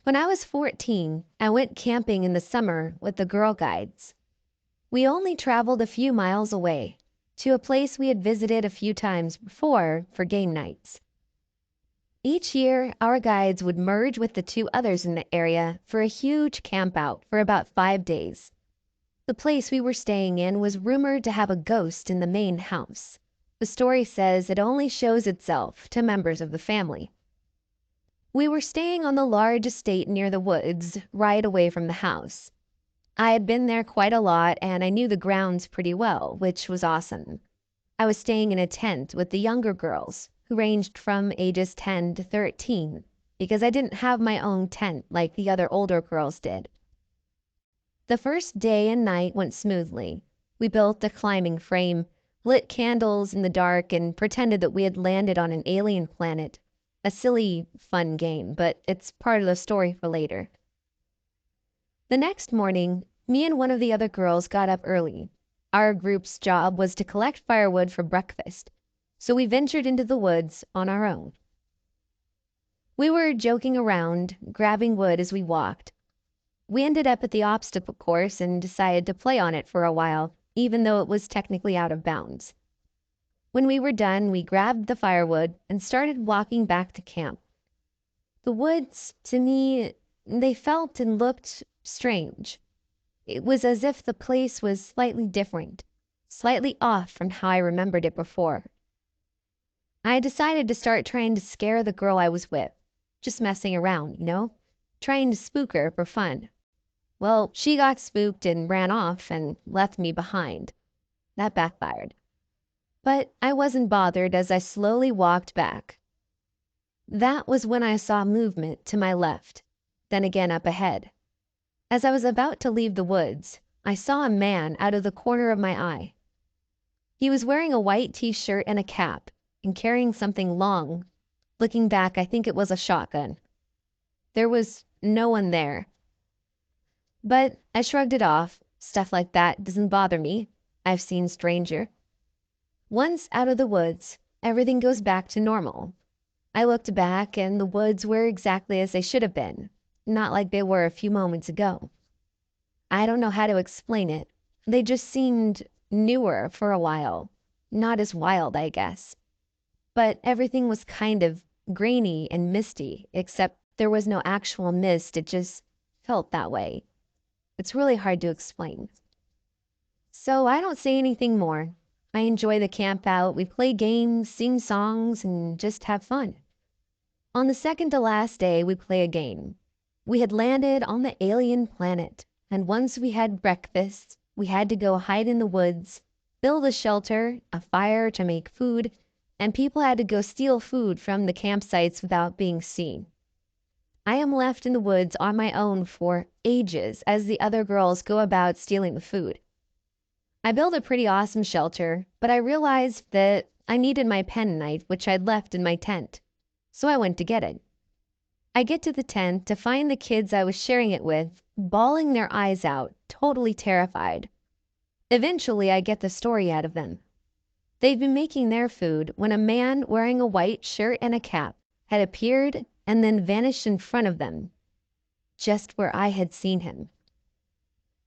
When I was 14, I went camping in the summer with the Girl Guides. We only traveled a few miles away, to a place we had visited a few times before for game nights. Each year, our guides would merge with the two others in the area for a huge campout for about 5 days. The place we were staying in was rumored to have a ghost in the main house. The story says it only shows itself to members of the family. We were staying on the large estate near the woods, right away from the house. I had been there quite a lot and I knew the grounds pretty well, which was awesome. I was staying in a tent with the younger girls, who ranged from ages 10 to 13, because I didn't have my own tent like the other older girls did. The first day and night went smoothly. We built a climbing frame, lit candles in the dark, and pretended that we had landed on an alien planet. A silly, fun game, but it's part of the story for later. The next morning, me and one of the other girls got up early. Our group's job was to collect firewood for breakfast, so we ventured into the woods on our own. We were joking around, grabbing wood as we walked. We ended up at the obstacle course and decided to play on it for a while, even though it was technically out of bounds. When we were done, we grabbed the firewood and started walking back to camp. The woods, to me, they felt and looked strange. It was as if the place was slightly different, slightly off from how I remembered it before. I decided to start trying to scare the girl I was with, just messing around, trying to spook her for fun. Well, she got spooked and ran off and left me behind. That backfired. But I wasn't bothered as I slowly walked back. That was when I saw movement to my left, then again up ahead. As I was about to leave the woods, I saw a man out of the corner of my eye. He was wearing a white t-shirt and a cap and carrying something long. Looking back, I think it was a shotgun. There was no one there. But I shrugged it off. Stuff like that doesn't bother me. I've seen stranger. Once out of the woods, everything goes back to normal. I looked back and the woods were exactly as they should have been. Not like they were a few moments ago. I don't know how to explain it. They just seemed newer for a while. Not as wild, I guess. But everything was kind of grainy and misty, except there was no actual mist. It just felt that way. It's really hard to explain. So I don't say anything more. I enjoy the camp out. We play games, sing songs, and just have fun. On the second to last day, we play a game. We had landed on the alien planet, and once we had breakfast, we had to go hide in the woods, build a shelter, a fire to make food, and people had to go steal food from the campsites without being seen. I am left in the woods on my own for ages as the other girls go about stealing the food. I built a pretty awesome shelter, but I realized that I needed my penknife, which I'd left in my tent, so I went to get it. I get to the tent to find the kids I was sharing it with, bawling their eyes out, totally terrified. Eventually, I get the story out of them. They'd been making their food when a man wearing a white shirt and a cap had appeared and then vanished in front of them, just where I had seen him.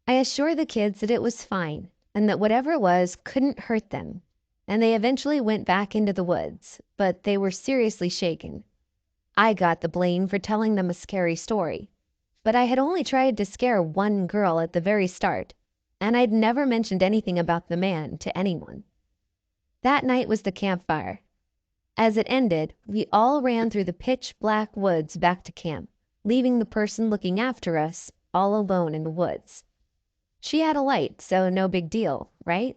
I assured the kids that it was fine and that whatever it was couldn't hurt them, and they eventually went back into the woods, but they were seriously shaken. I got the blame for telling them a scary story, but I had only tried to scare one girl at the very start, and I'd never mentioned anything about the man to anyone. That night was the campfire. As it ended, we all ran through the pitch black woods back to camp, leaving the person looking after us all alone in the woods. She had a light, so no big deal, right?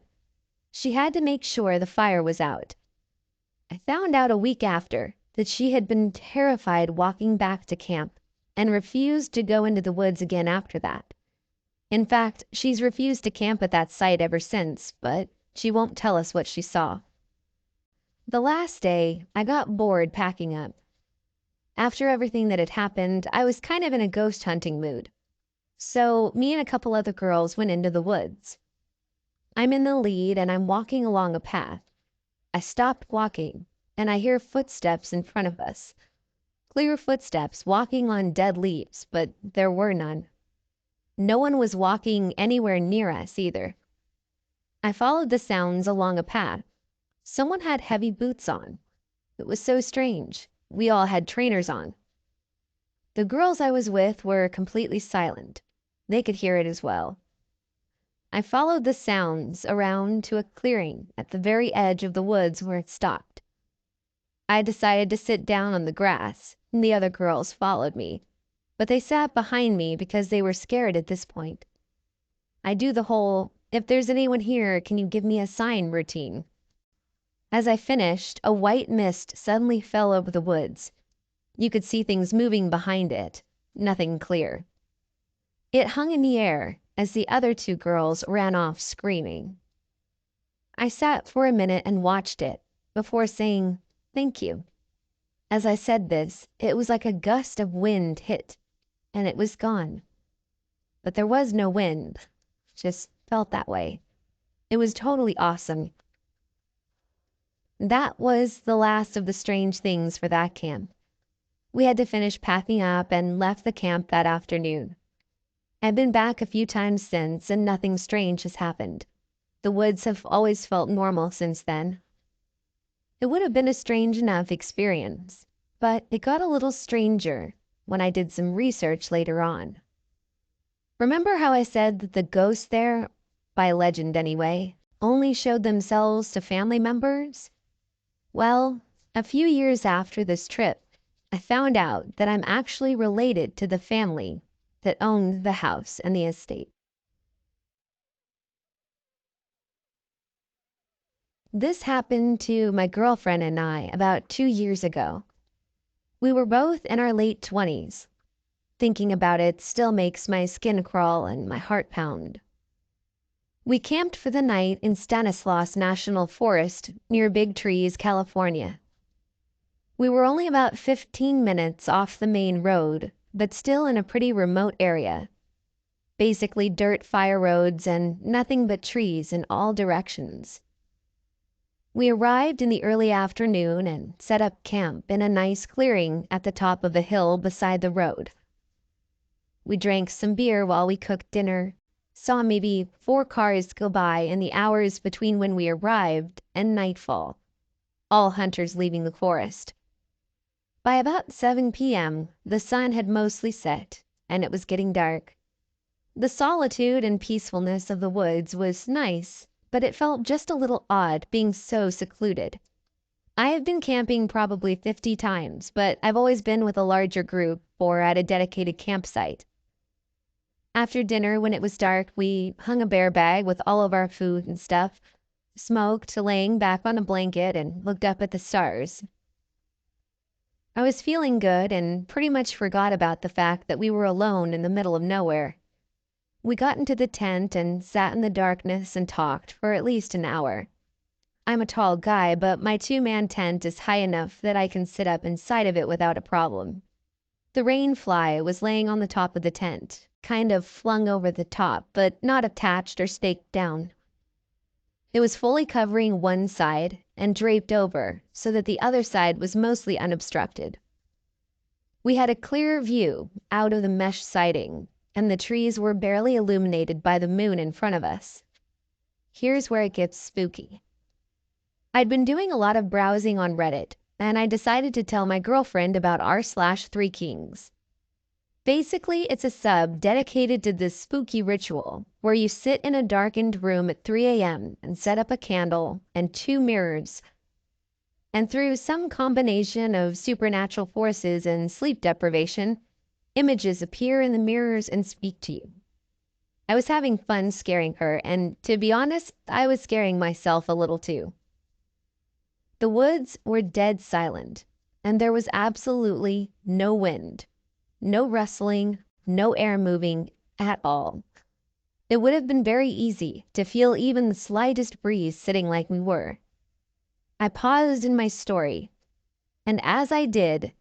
She had to make sure the fire was out. I found out a week after that she had been terrified walking back to camp and refused to go into the woods again after that. In fact, she's refused to camp at that site ever since, but she won't tell us what she saw. The last day, I got bored packing up. After everything that had happened, I was kind of in a ghost hunting mood. So me and a couple other girls went into the woods. I'm in the lead and I'm walking along a path. I stopped walking and I hear footsteps in front of us. clear footsteps walking on dead leaves, but there were none. No one was walking anywhere near us either. I followed the sounds along a path. Someone had heavy boots on. It was so strange. We all had trainers on. The girls I was with were completely silent. They could hear it as well. I followed the sounds around to a clearing at the very edge of the woods where it stopped. I decided to sit down on the grass, and the other girls followed me, but they sat behind me because they were scared at this point. I do the whole, "if there's anyone here, can you give me a sign" routine. As I finished, a white mist suddenly fell over the woods. You could see things moving behind it, nothing clear. It hung in the air as the other two girls ran off screaming. I sat for a minute and watched it before saying, "Thank you." As I said this, it was like a gust of wind hit, and it was gone. But there was no wind, just felt that way. It was totally awesome. That was the last of the strange things for that camp. We had to finish packing up and left the camp that afternoon. I've been back a few times since, and nothing strange has happened. The woods have always felt normal since then. It would have been a strange enough experience, but it got a little stranger when I did some research later on. Remember how I said that the ghosts there, by legend anyway, only showed themselves to family members? Well, a few years after this trip, I found out that I'm actually related to the family that owned the house and the estate. This happened to my girlfriend and I about 2 years ago. We were both in our late 20s. Thinking about it still makes my skin crawl and my heart pound. We camped for the night in Stanislaus National Forest near Big Trees, California. We were only about 15 minutes off the main road, but still in a pretty remote area. Basically dirt fire roads and nothing but trees in all directions. We arrived in the early afternoon and set up camp in a nice clearing at the top of a hill beside the road. We drank some beer while we cooked dinner, saw maybe 4 cars go by in the hours between when we arrived and nightfall, all hunters leaving the forest. By about 7 p.m., the sun had mostly set, and it was getting dark. The solitude and peacefulness of the woods was nice, but it felt just a little odd being so secluded. I have been camping probably 50 times, but I've always been with a larger group or at a dedicated campsite. After dinner, when it was dark, we hung a bear bag with all of our food and stuff, smoked, laying back on a blanket, and looked up at the stars. I was feeling good and pretty much forgot about the fact that we were alone in the middle of nowhere. We got into the tent and sat in the darkness and talked for at least an hour. I'm a tall guy, but my 2-man tent is high enough that I can sit up inside of it without a problem. The rain fly was laying on the top of the tent, kind of flung over the top, but not attached or staked down. It was fully covering one side and draped over so that the other side was mostly unobstructed. We had a clear view out of the mesh siding, and the trees were barely illuminated by the moon in front of us. Here's where it gets spooky. I'd been doing a lot of browsing on Reddit, and I decided to tell my girlfriend about r/3kings. Basically, it's a sub dedicated to this spooky ritual where you sit in a darkened room at 3 a.m. and set up a candle and 2 mirrors. And through some combination of supernatural forces and sleep deprivation, images appear in the mirrors and speak to you. I was having fun scaring her, and to be honest, I was scaring myself a little too. The woods were dead silent, and there was absolutely no wind. No rustling, no air moving at all. It would have been very easy to feel even the slightest breeze sitting like we were. I paused in my story, and as I did,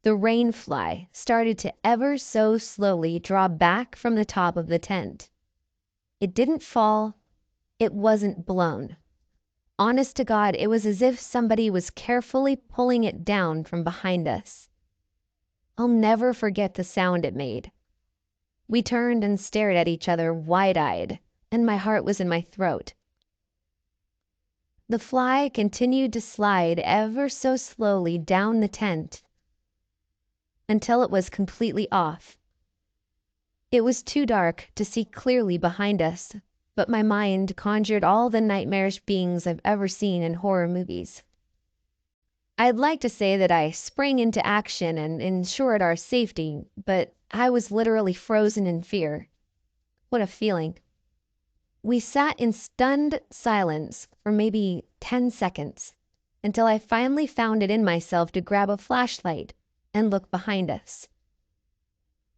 the rain fly started to ever so slowly draw back from the top of the tent. It didn't fall, it wasn't blown. Honest to God, it was as if somebody was carefully pulling it down from behind us. I'll never forget the sound it made. We turned and stared at each other wide-eyed, and my heart was in my throat. The fly continued to slide ever so slowly down the tent until it was completely off. It was too dark to see clearly behind us, but my mind conjured all the nightmarish beings I've ever seen in horror movies. I'd like to say that I sprang into action and ensured our safety, but I was literally frozen in fear. What a feeling. We sat in stunned silence for maybe 10 seconds until I finally found it in myself to grab a flashlight and look behind us.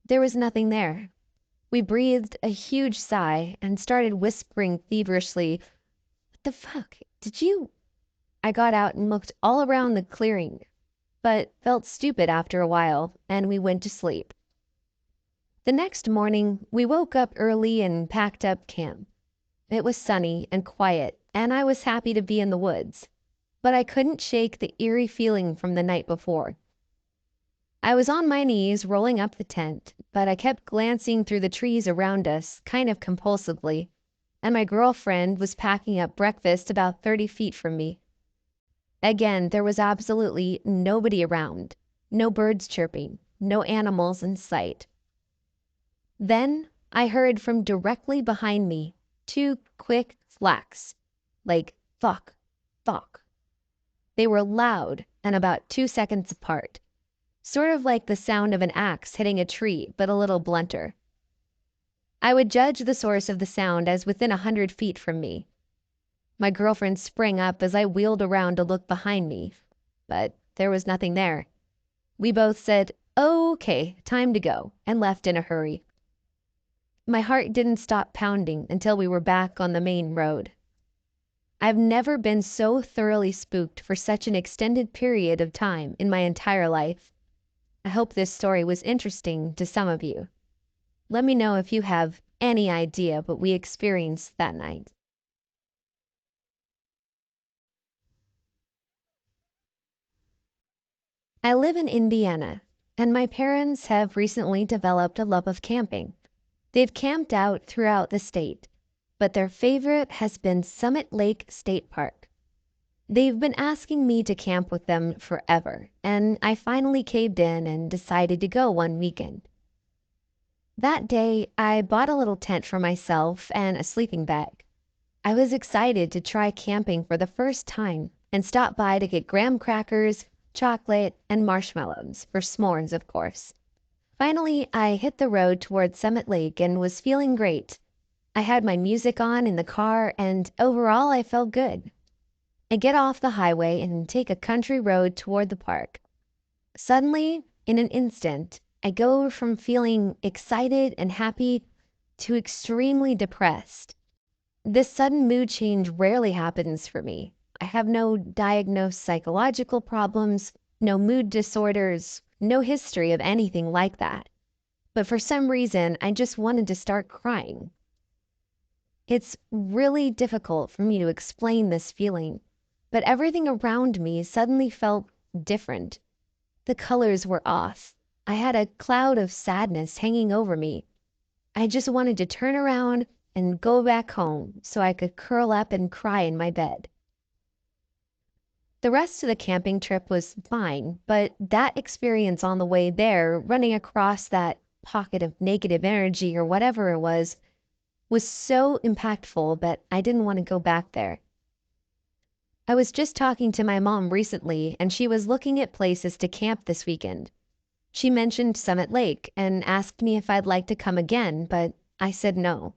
There was nothing there. We breathed a huge sigh and started whispering feverishly, "What the fuck? Did you?" I got out and looked all around the clearing, but felt stupid after a while, and we went to sleep. The next morning, we woke up early and packed up camp. It was sunny and quiet, and I was happy to be in the woods, but I couldn't shake the eerie feeling from the night before. I was on my knees rolling up the tent, but I kept glancing through the trees around us, kind of compulsively, and my girlfriend was packing up breakfast about 30 feet from me. Again, there was absolutely nobody around, no birds chirping, no animals in sight. Then I heard from directly behind me 2 quick thwacks, like thwack, thwack. They were loud and about 2 seconds apart, sort of like the sound of an axe hitting a tree, but a little blunter. I would judge the source of the sound as within 100 feet from me. My girlfriend sprang up as I wheeled around to look behind me, but there was nothing there. We both said, "Okay, time to go," and left in a hurry. My heart didn't stop pounding until we were back on the main road. I've never been so thoroughly spooked for such an extended period of time in my entire life. I hope this story was interesting to some of you. Let me know if you have any idea what we experienced that night. I live in Indiana, and my parents have recently developed a love of camping. They've camped out throughout the state, but their favorite has been Summit Lake State Park. They've been asking me to camp with them forever, and I finally caved in and decided to go one weekend. That day, I bought a little tent for myself and a sleeping bag. I was excited to try camping for the first time and stopped by to get graham crackers, chocolate, and marshmallows for s'mores, of course. Finally, I hit the road towards Summit Lake and was feeling great. I had my music on in the car, and overall I felt good. I get off the highway and take a country road toward the park. Suddenly, in an instant, I go from feeling excited and happy to extremely depressed. This sudden mood change rarely happens for me. I have no diagnosed psychological problems, no mood disorders, no history of anything like that. But for some reason, I just wanted to start crying. It's really difficult for me to explain this feeling, but everything around me suddenly felt different. The colors were off. I had a cloud of sadness hanging over me. I just wanted to turn around and go back home so I could curl up and cry in my bed. The rest of the camping trip was fine, but that experience on the way there, running across that pocket of negative energy or whatever it was so impactful that I didn't want to go back there. I was just talking to my mom recently, and she was looking at places to camp this weekend. She mentioned Summit Lake and asked me if I'd like to come again, but I said no.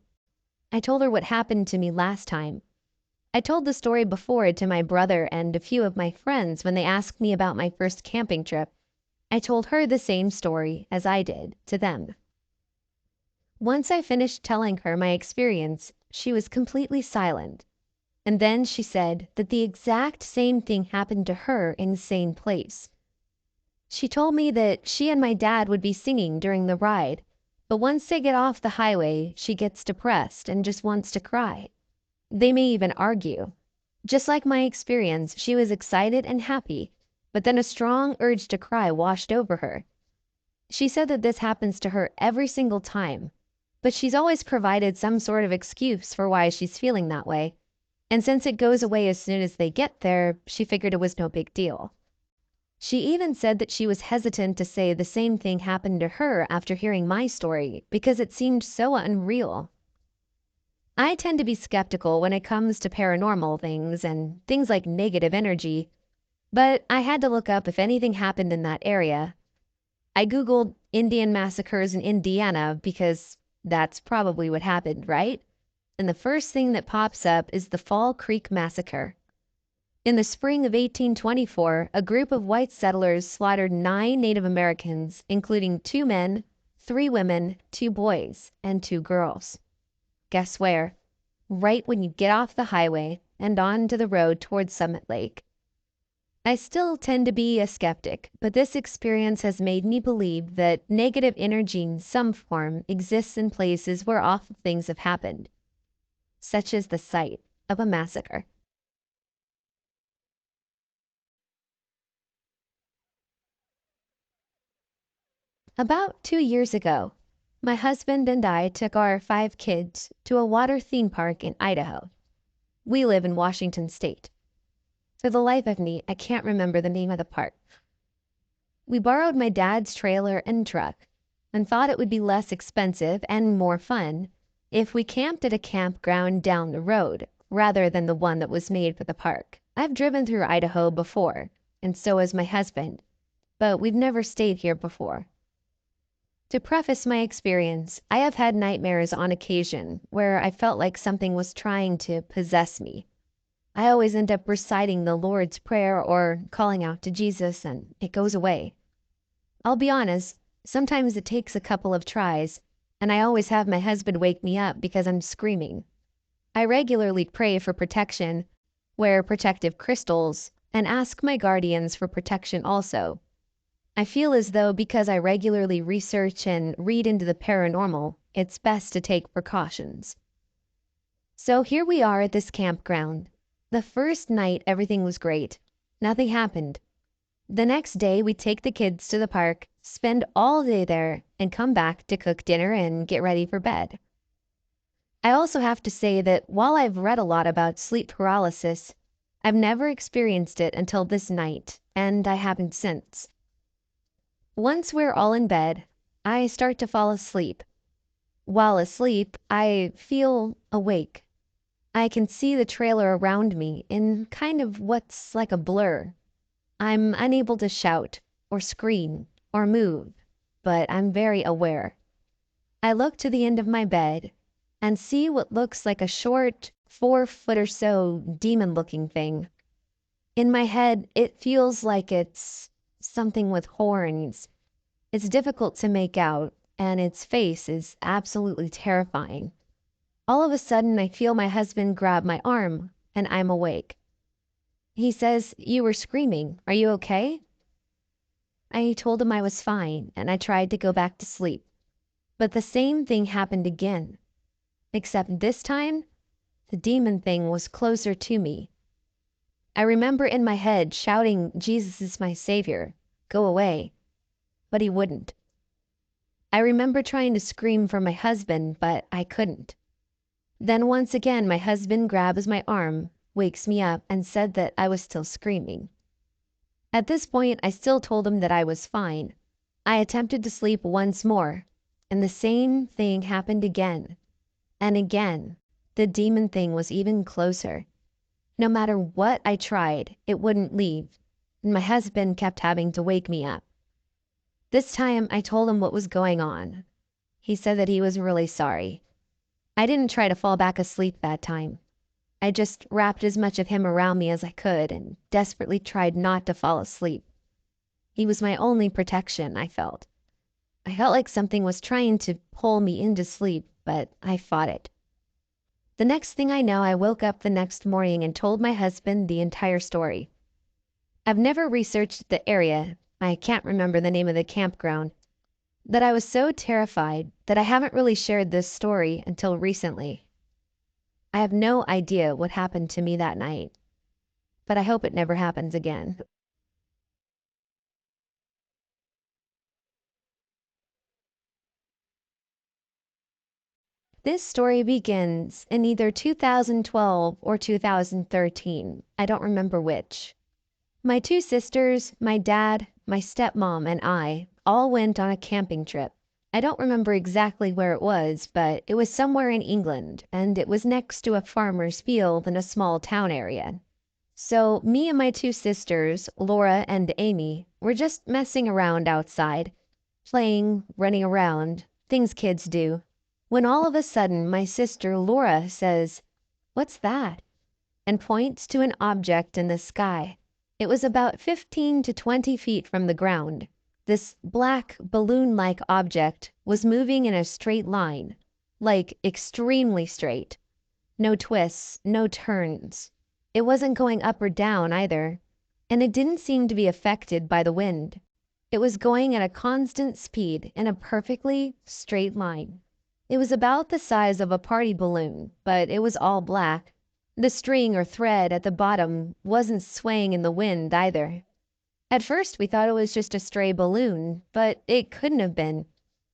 I told her what happened to me last time. I told the story before to my brother and a few of my friends when they asked me about my first camping trip. I told her the same story as I did to them. Once I finished telling her my experience, she was completely silent. And then she said that the exact same thing happened to her in the same place. She told me that she and my dad would be singing during the ride, but once they get off the highway, she gets depressed and just wants to cry. They may even argue. Just like my experience, she was excited and happy, but then a strong urge to cry washed over her. She said that this happens to her every single time, but she's always provided some sort of excuse for why she's feeling that way. And since it goes away as soon as they get there, she figured it was no big deal. She even said that she was hesitant to say the same thing happened to her after hearing my story because it seemed so unreal. I tend to be skeptical when it comes to paranormal things and things like negative energy, but I had to look up if anything happened in that area. I Googled Indian massacres in Indiana because that's probably what happened, right? And the first thing that pops up is the Fall Creek Massacre. In the spring of 1824, a group of white settlers slaughtered 9 Native Americans, including 2 men, 3 women, 2 boys, and 2 girls. Guess where? Right when you get off the highway and onto the road towards Summit Lake. I still tend to be a skeptic, but this experience has made me believe that negative energy in some form exists in places where awful things have happened, such as the site of a massacre. About 2 years ago, my husband and I took our 5 kids to a water theme park in Idaho. We live in Washington State. For the life of me, I can't remember the name of the park. We borrowed my dad's trailer and truck and thought it would be less expensive and more fun if we camped at a campground down the road rather than the one that was made for the park. I've driven through Idaho before, and so has my husband, but we've never stayed here before. To preface my experience, I have had nightmares on occasion where I felt like something was trying to possess me. I always end up reciting the Lord's Prayer or calling out to Jesus, and it goes away. I'll be honest, sometimes it takes a couple of tries, and I always have my husband wake me up because I'm screaming. I regularly pray for protection, wear protective crystals, and ask my guardians for protection also. I feel as though because I regularly research and read into the paranormal, it's best to take precautions. So here we are at this campground. The first night everything was great. Nothing happened. The next day we take the kids to the park, spend all day there, and come back to cook dinner and get ready for bed. I also have to say that while I've read a lot about sleep paralysis, I've never experienced it until this night, and I haven't since. Once we're all in bed, I start to fall asleep. While asleep, I feel awake. I can see the trailer around me in kind of what's like a blur. I'm unable to shout or scream or move, but I'm very aware. I look to the end of my bed and see what looks like a short 4 foot or so demon-looking thing. In my head, it feels like it's something with horns. It's difficult to make out, and its face is absolutely terrifying. All of a sudden, I feel my husband grab my arm, and I'm awake. He says, "You were screaming. Are you okay?" I told him I was fine, and I tried to go back to sleep. But the same thing happened again, except this time, the demon thing was closer to me. I remember in my head shouting, "Jesus is my savior. Go away." But he wouldn't. I remember trying to scream for my husband, but I couldn't. Then once again my husband grabs my arm, wakes me up, and said that I was still screaming. At this point, I still told him that I was fine. I attempted to sleep once more, and the same thing happened again. And again, the demon thing was even closer. No matter what I tried, it wouldn't leave, and my husband kept having to wake me up. This time, I told him what was going on. He said that he was really sorry. I didn't try to fall back asleep that time. I just wrapped as much of him around me as I could and desperately tried not to fall asleep. He was my only protection, I felt. I felt like something was trying to pull me into sleep, but I fought it. The next thing I know, I woke up the next morning and told my husband the entire story. I've never researched the area, I can't remember the name of the campground, that I was so terrified that I haven't really shared this story until recently. I have no idea what happened to me that night, but I hope it never happens again. This story begins in either 2012 or 2013. I don't remember which. My two sisters, my dad, my stepmom, and I all went on a camping trip. I don't remember exactly where it was, but it was somewhere in England, and it was next to a farmer's field in a small town area. So me and my two sisters, Laura and Amy, were just messing around outside, playing, running around, things kids do, when all of a sudden my sister Laura says, "What's that?" and points to an object in the sky. It was about 15 to 20 feet from the ground. This black balloon-like object was moving in a straight line, like extremely straight. No twists, no turns. It wasn't going up or down either, and it didn't seem to be affected by the wind. It was going at a constant speed in a perfectly straight line. It was about the size of a party balloon, but it was all black. The string or thread at the bottom wasn't swaying in the wind either. At first we thought it was just a stray balloon, but it couldn't have been,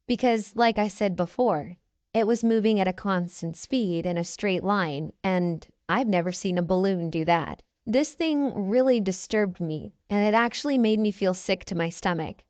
because, like I said before, it was moving at a constant speed in a straight line, and I've never seen a balloon do that. This thing really disturbed me, and it actually made me feel sick to my stomach.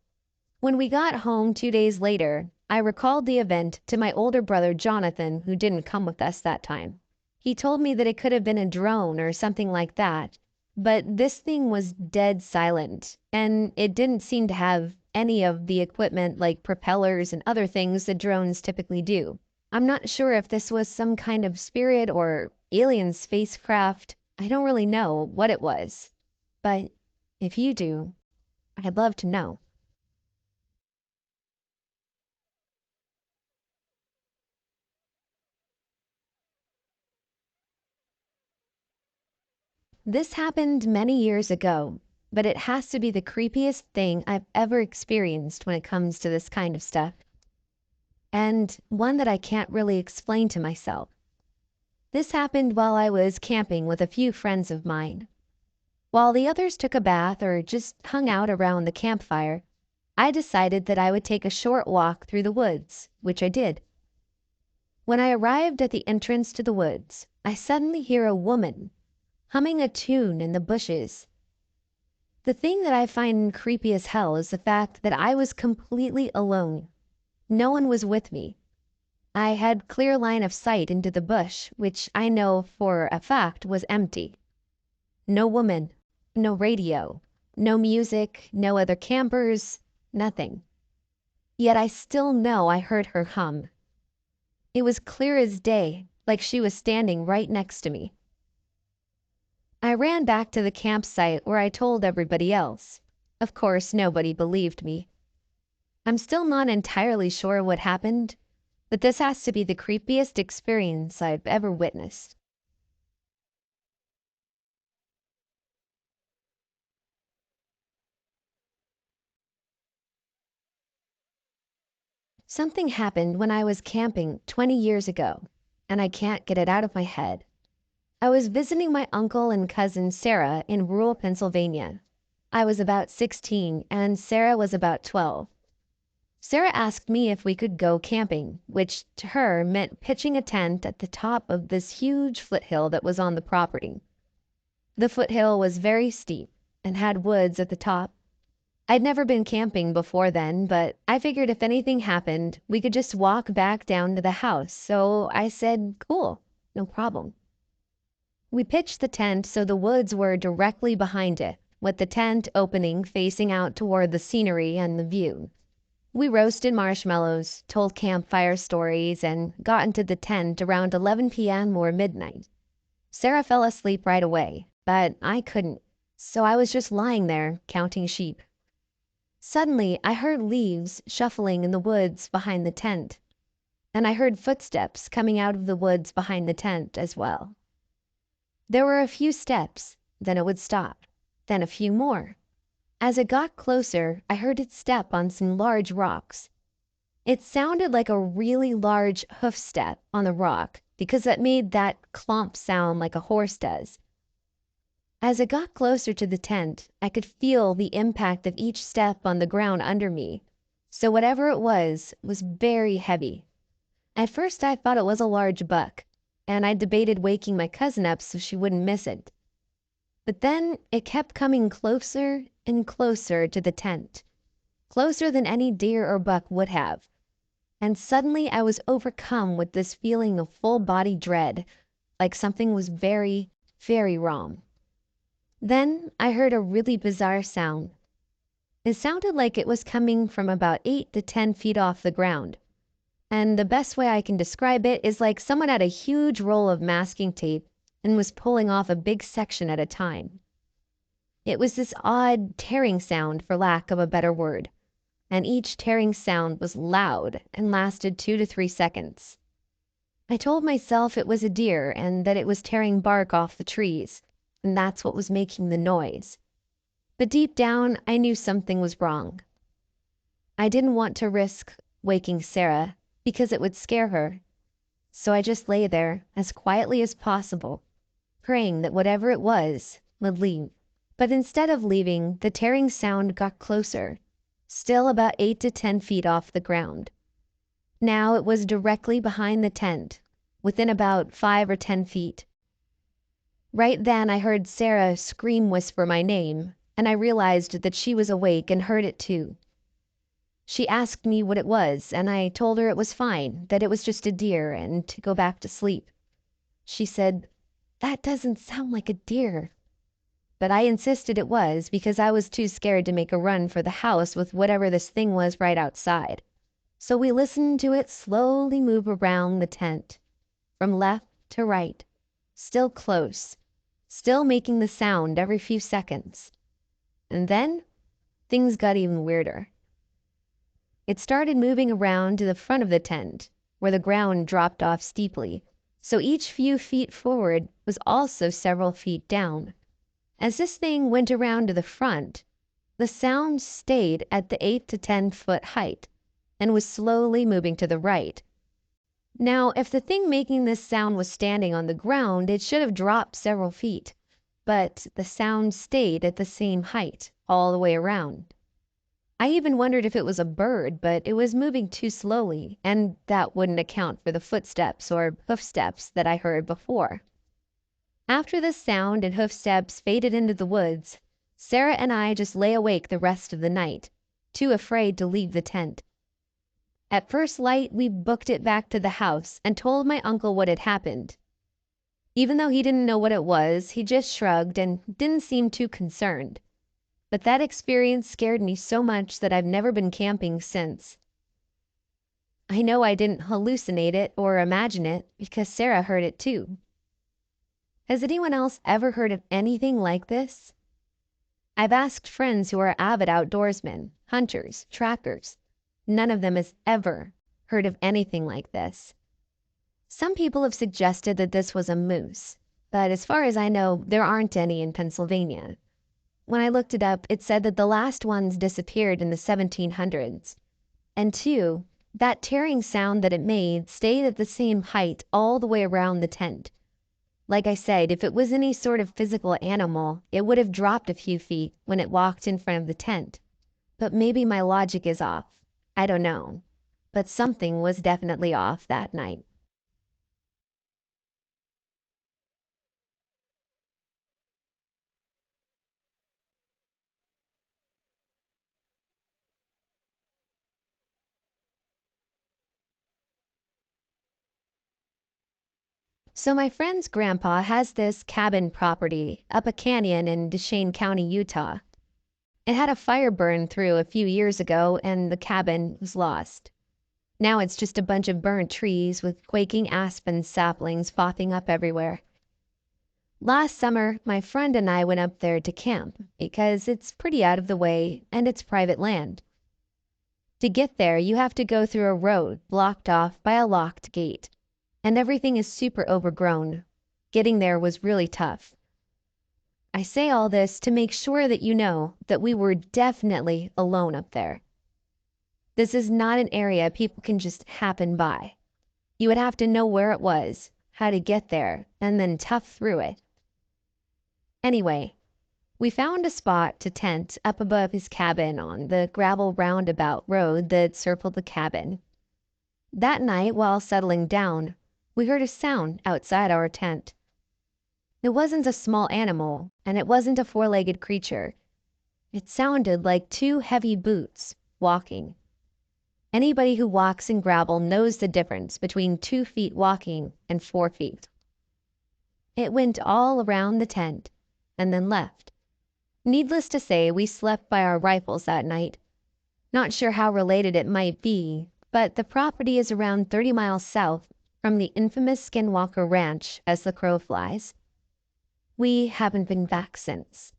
When we got home 2 days later, I recalled the event to my older brother Jonathan, who didn't come with us that time. He told me that it could have been a drone or something like that, but this thing was dead silent, and it didn't seem to have any of the equipment like propellers and other things that drones typically do. I'm not sure if this was some kind of spirit or alien spacecraft. I don't really know what it was, but if you do, I'd love to know. This happened many years ago, but it has to be the creepiest thing I've ever experienced when it comes to this kind of stuff, and one that I can't really explain to myself. This happened while I was camping with a few friends of mine. While the others took a bath or just hung out around the campfire, I decided that I would take a short walk through the woods, which I did. When I arrived at the entrance to the woods, I suddenly hear a woman humming a tune in the bushes. The thing that I find creepy as hell is the fact that I was completely alone. No one was with me. I had clear line of sight into the bush, which I know for a fact was empty. No woman, no radio, no music, no other campers, nothing. Yet I still know I heard her hum. It was clear as day, like she was standing right next to me. I ran back to the campsite where I told everybody else. Of course, nobody believed me. I'm still not entirely sure what happened, but this has to be the creepiest experience I've ever witnessed. Something happened when I was camping 20 years ago, and I can't get it out of my head. I was visiting my uncle and cousin Sarah in rural Pennsylvania. I was about 16 and Sarah was about 12. Sarah asked me if we could go camping, which to her meant pitching a tent at the top of this huge foothill that was on the property. The foothill was very steep and had woods at the top. I'd never been camping before then, but I figured if anything happened, we could just walk back down to the house, so I said, cool, no problem. We pitched the tent so the woods were directly behind it, with the tent opening facing out toward the scenery and the view. We roasted marshmallows, told campfire stories, and got into the tent around 11 p.m. or midnight. Sarah fell asleep right away, but I couldn't, so I was just lying there counting sheep. Suddenly, I heard leaves shuffling in the woods behind the tent, and I heard footsteps coming out of the woods behind the tent as well. There were a few steps, then it would stop, then a few more. As it got closer, I heard it step on some large rocks. It sounded like a really large hoof step on the rock because it made that clomp sound like a horse does. As it got closer to the tent, I could feel the impact of each step on the ground under me, so whatever it was very heavy. At first I thought it was a large buck, and I debated waking my cousin up so she wouldn't miss it. But then it kept coming closer and closer to the tent, closer than any deer or buck would have. And suddenly I was overcome with this feeling of full body dread, like something was very, very wrong. Then I heard a really bizarre sound. It sounded like it was coming from about 8 to 10 feet off the ground. And the best way I can describe it is like someone had a huge roll of masking tape and was pulling off a big section at a time. It was this odd tearing sound, for lack of a better word, and each tearing sound was loud and lasted 2 to 3 seconds. I told myself it was a deer and that it was tearing bark off the trees, and that's what was making the noise. But deep down, I knew something was wrong. I didn't want to risk waking Sarah because it would scare her, so I just lay there as quietly as possible, praying that whatever it was would leave. But instead of leaving, the tearing sound got closer, still about 8 to 10 feet off the ground. Now it was directly behind the tent, within about 5 or 10 feet. Right then I heard Sarah scream whisper my name, and I realized that she was awake and heard it too. She asked me what it was, and I told her it was fine, that it was just a deer, and to go back to sleep. She said, "That doesn't sound like a deer." But I insisted it was, because I was too scared to make a run for the house with whatever this thing was right outside. So we listened to it slowly move around the tent, from left to right, still close, still making the sound every few seconds. And then things got even weirder. It started moving around to the front of the tent, where the ground dropped off steeply, so each few feet forward was also several feet down. As this thing went around to the front, the sound stayed at the 8 to 10 foot height and was slowly moving to the right. Now, if the thing making this sound was standing on the ground, it should have dropped several feet, but the sound stayed at the same height all the way around. I even wondered if it was a bird, but it was moving too slowly, and that wouldn't account for the footsteps or hoofsteps that I heard before. After the sound and hoofsteps faded into the woods, Sarah and I just lay awake the rest of the night, too afraid to leave the tent. At first light, we booked it back to the house and told my uncle what had happened. Even though he didn't know what it was, he just shrugged and didn't seem too concerned. But that experience scared me so much that I've never been camping since. I know I didn't hallucinate it or imagine it because Sarah heard it too. Has anyone else ever heard of anything like this? I've asked friends who are avid outdoorsmen, hunters, trackers. None of them has ever heard of anything like this. Some people have suggested that this was a moose, but as far as I know, there aren't any in Pennsylvania. When I looked it up, it said that the last ones disappeared in the 1700s. And two, that tearing sound that it made stayed at the same height all the way around the tent. Like I said, if it was any sort of physical animal, it would have dropped a few feet when it walked in front of the tent. But maybe my logic is off. I don't know. But something was definitely off that night. So my friend's grandpa has this cabin property up a canyon in Duchesne County, Utah. It had a fire burn through a few years ago and the cabin was lost. Now it's just a bunch of burnt trees with quaking aspen saplings popping up everywhere. Last summer, my friend and I went up there to camp because it's pretty out of the way and it's private land. To get there, you have to go through a road blocked off by a locked gate, and everything is super overgrown. Getting there was really tough. I say all this to make sure that you know that we were definitely alone up there. This is not an area people can just happen by. You would have to know where it was, how to get there, and then tough through it. Anyway, we found a spot to tent up above his cabin on the gravel roundabout road that circled the cabin. That night, while settling down, we heard a sound outside our tent. It wasn't a small animal, and it wasn't a four-legged creature. It sounded like two heavy boots walking. Anybody who walks in gravel knows the difference between 2 feet walking and 4 feet. It went all around the tent and then left. Needless to say, we slept by our rifles that night. Not sure how related it might be, but the property is around 30 miles south from the infamous Skinwalker Ranch as the crow flies. We haven't been back since.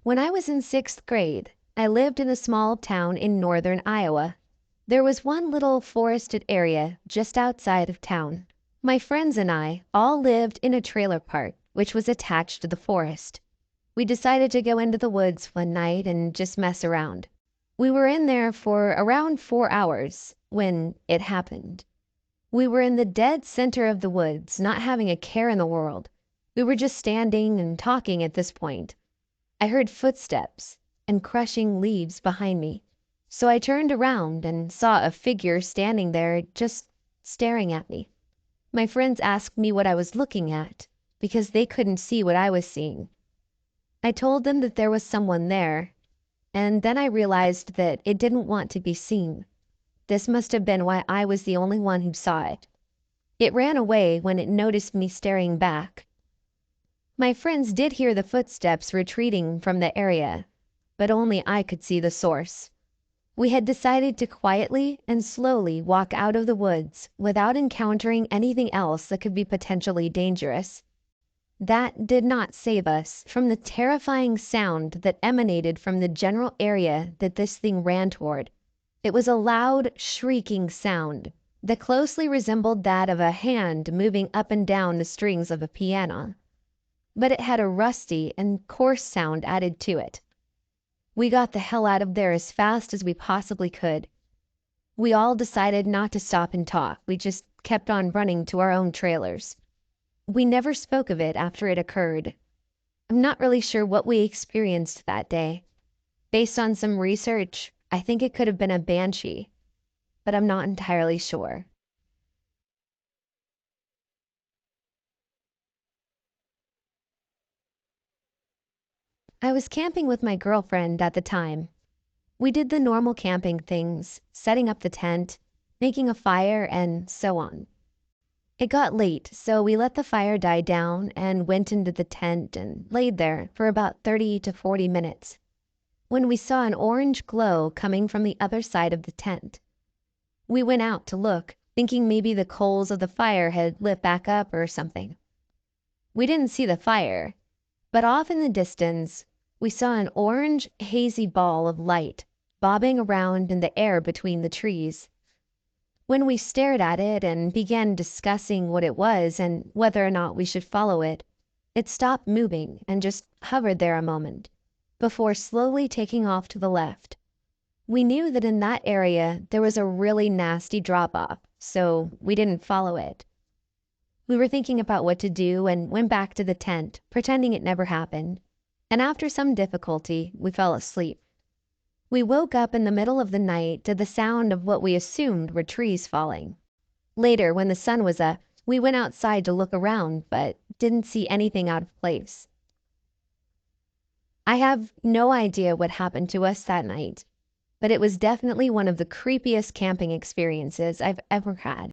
When I was in 6th grade, I lived in a small town in northern Iowa. There was one little forested area just outside of town. My friends and I all lived in a trailer park which was attached to the forest. We decided to go into the woods one night and just mess around. We were in there for around 4 hours when it happened. We were in the dead center of the woods, not having a care in the world. We were just standing and talking at this point. I heard footsteps and crushing leaves behind me, so I turned around and saw a figure standing there just staring at me. My friends asked me what I was looking at because they couldn't see what I was seeing. I told them that there was someone there, and then I realized that it didn't want to be seen. This must have been why I was the only one who saw it. It ran away when it noticed me staring back. My friends did hear the footsteps retreating from the area, but only I could see the source. We had decided to quietly and slowly walk out of the woods without encountering anything else that could be potentially dangerous. That did not save us from the terrifying sound that emanated from the general area that this thing ran toward. It was a loud, shrieking sound that closely resembled that of a hand moving up and down the strings of a piano, but it had a rusty and coarse sound added to it. We got the hell out of there as fast as we possibly could. We all decided not to stop and talk. We just kept on running to our own trailers. We never spoke of it after it occurred. I'm not really sure what we experienced that day. Based on some research, I think it could have been a banshee, but I'm not entirely sure. I was camping with my girlfriend at the time. We did the normal camping things, setting up the tent, making a fire, and so on. It got late, so we let the fire die down and went into the tent and laid there for about 30 to 40 minutes, when we saw an orange glow coming from the other side of the tent. We went out to look, thinking maybe the coals of the fire had lit back up or something. We didn't see the fire, but off in the distance, we saw an orange, hazy ball of light bobbing around in the air between the trees. When we stared at it and began discussing what it was and whether or not we should follow it, it stopped moving and just hovered there a moment, before slowly taking off to the left. We knew that in that area there was a really nasty drop-off, so we didn't follow it. We were thinking about what to do and went back to the tent, pretending it never happened, and after some difficulty, we fell asleep. We woke up in the middle of the night to the sound of what we assumed were trees falling. Later, when the sun was up, we went outside to look around, but didn't see anything out of place. I have no idea what happened to us that night, but it was definitely one of the creepiest camping experiences I've ever had.